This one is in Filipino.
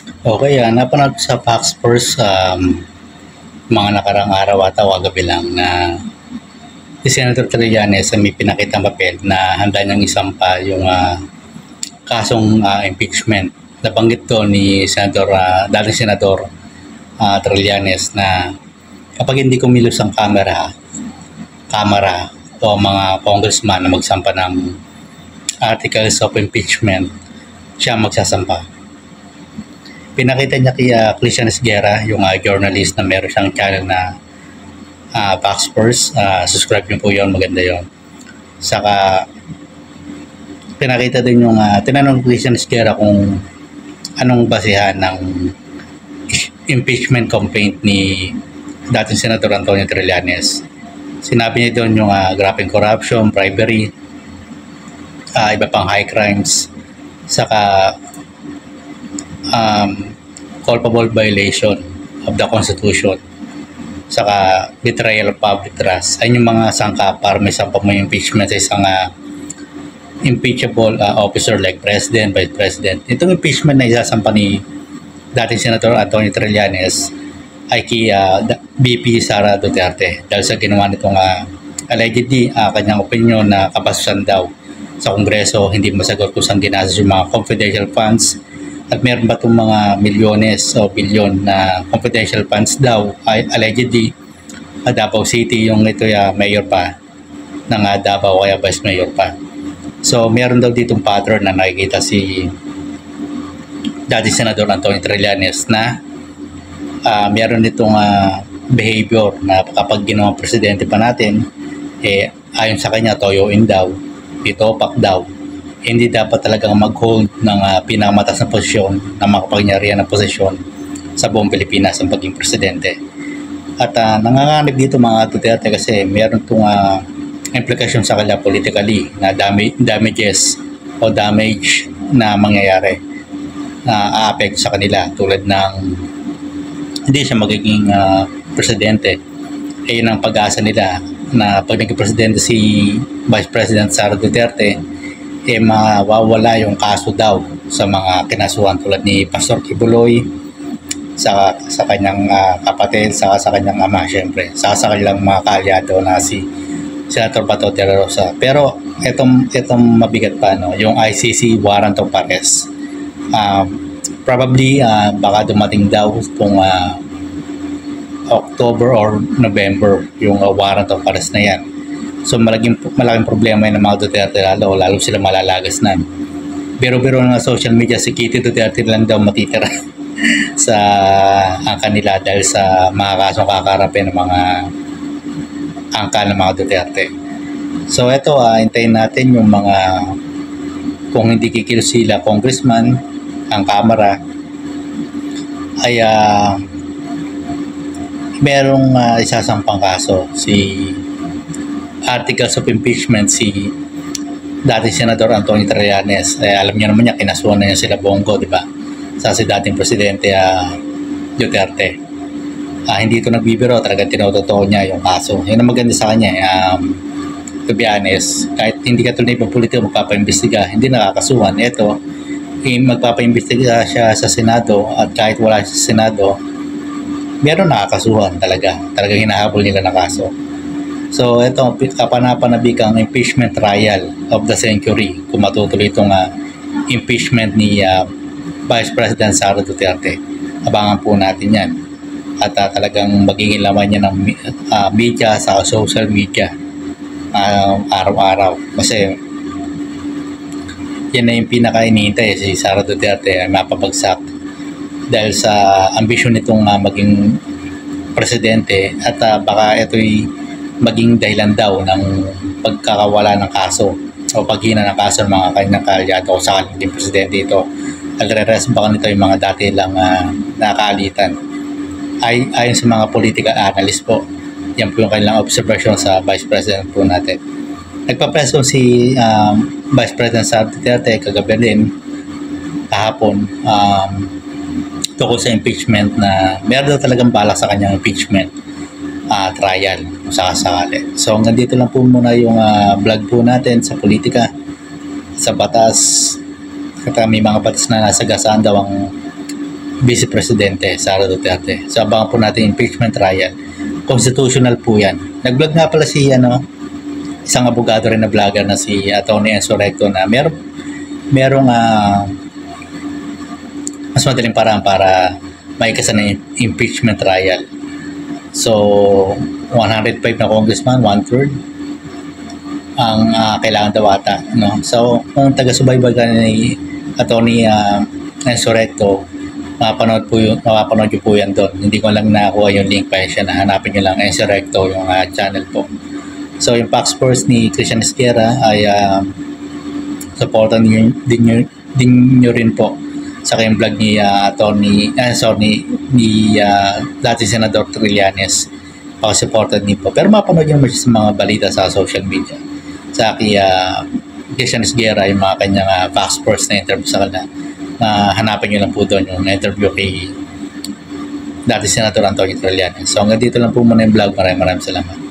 Okay, napanood ko sa Fox Sports mga nakarang araw ata o gabi lang na si Senator Trillanes ay may pinakitang papel na handa niyang isampa yung kasong impeachment. Nabanggit to ni dating Senador Trillanes na kapag hindi kumilos ang kamera o mga congressman na magsampa ng articles of impeachment, siya magsasampa. Pinakita niya kay Christian Esguerra, yung journalist na meron siyang channel na Fox Sports. Subscribe niyo po yun, maganda yun. Saka pinakita din yung tinanong Christian Esguerra kung anong basihan ng impeachment complaint ni dating Senador Antonio Trillanes. Sinabi niya doon yung graphing corruption, bribery, iba pang high crimes, saka culpable violation of the Constitution, saka betrayal of public trust. Ayun yung mga sangka para may sampa mo yung impeachment sa isang impeachable officer like President, Vice President. Itong impeachment na isasampa ni dating Senator Antonio Trillanes ay kay VP Sara Duterte dahil sa ginawa nitong allegedly kanyang opinion na kabasusan daw sa Kongreso, hindi masagot kung saan ginastos yung mga confidential funds. At meron ba itong mga milyones o bilyon na confidential funds daw, allegedly, Davao City, yung ito mayor pa ng Davao, kaya vice mayor pa. So, meron daw ditong pattern na nakikita si dating Senador Antonio Trillanes na meron ditong behavior na kapag ginawang presidente pa natin, ayon sa kanya, toyoin daw, itopak daw, hindi dapat talagang mag-hold ng pinakamatas na posisyon, na makapangyarihan na posisyon sa buong Pilipinas ang paging presidente. At nanganganib dito mga Duterte kasi meron itong implication sa kanila politically na damages o damage na mangyayari na a-affect sa kanila tulad ng hindi siya magiging presidente. Ayun ang pag-asa nila na pag naging presidente si Vice President Sara Duterte, mawawala yung kaso daw sa mga kinasuhan tulad ni Pastor Kibuloy, sa kanyang kapatid, sa kanyang ama, syempre, sa kanilang mga kaalyado na si Senator Bato de la Rosa. Pero itong mabigat pa, no, yung ICC warrant of arrest. Probably baka dumating daw kung October or November yung warrant of arrest na yan. So malaking problema yan ng mga Duterte, lalo sila malalagas na. Biro-biro ng social media, si Kitty Duterte lang daw matitira sa angka nila dahil sa mga kasong kakarapin ng mga angka ng mga Duterte. So ito, hintayin natin yung mga, kung hindi kikilos sila congressman, ang Kamara, ay merong isasampang kaso si articles of impeachment si dating Senador Antonio Trillanes. Alam niyo naman niya, kinasuhan na niya sila Bongo, di ba? Sa si dating Presidente Duterte. Hindi ito nagbibiro, talagang tinotoo niya yung kaso. Yun ang maganda sa kanya. To be honest, kahit hindi ka tuloy pang politiko magpapaimbestiga, hindi nakakasuhan. Ito, magpapaimbestiga siya sa Senado at kahit wala siya sa Senado, meron nakakasuhan talaga. Talagang hinahabol nila na kaso. So ito, kapanapanabikang impeachment trial of the century kung matutuloy itong impeachment ni Vice President Sara Duterte. Abangan po natin yan. At talagang magiging laman niya ng media sa social media araw-araw. Kasi yan na yung pinaka-inihintay si Sara Duterte ay mapabagsak dahil sa ambisyon nitong maging presidente at baka ito'y maging dahilan daw ng pagkakawala ng kaso o paghina ng kaso ng mga kanyang kaalyado o sa kanyang presidente ito. Alreres baka nito yung mga dati lang nakalitan. Ayon sa mga political analyst po, yan po yung kanilang observation sa Vice President po natin. Nagpa-press si Vice President Sara Duterte kagabi din, kahapon, tungkol sa impeachment na meron daw talagang balak sa kanyang impeachment trial sa kasakali. So hanggang dito lang po muna yung vlog po natin sa politika, sa batas. At may mga batas na nasagasaan daw ang Vice Presidente Sara Duterte. So abangan po natin impeachment trial. Constitutional po yan. Nag-vlog nga pala si isang abogado rin na vlogger na si Atty. Enzo Recto na merong mas madaling paraan para maikasan ng impeachment trial. So 105 na congressman, 1/3 ang kailangan daw ata, no? So kung taga-subaybay ka ni Atty. Enzo Recto, mapapanood nyo po yan doon. Hindi ko lang nakakuha yung link pa siya, na hanapin nyo lang Enzo Recto yung channel po. So yung Pax Force ni Christian Esquerra ay supportan din nyo rin po sa kayong vlog ni dati Senador Trillanes. Supported din po. Pero mapanood nyo naman sa mga balita sa social media. Sa Christian Esquerra, yung mga kanyang Pax Force na interview sa kanila. Hanapin nyo lang po doon yung interview kay dati Senator Antonio Trillanes. So hanggang dito lang po muna yung vlog. Maraming salamat.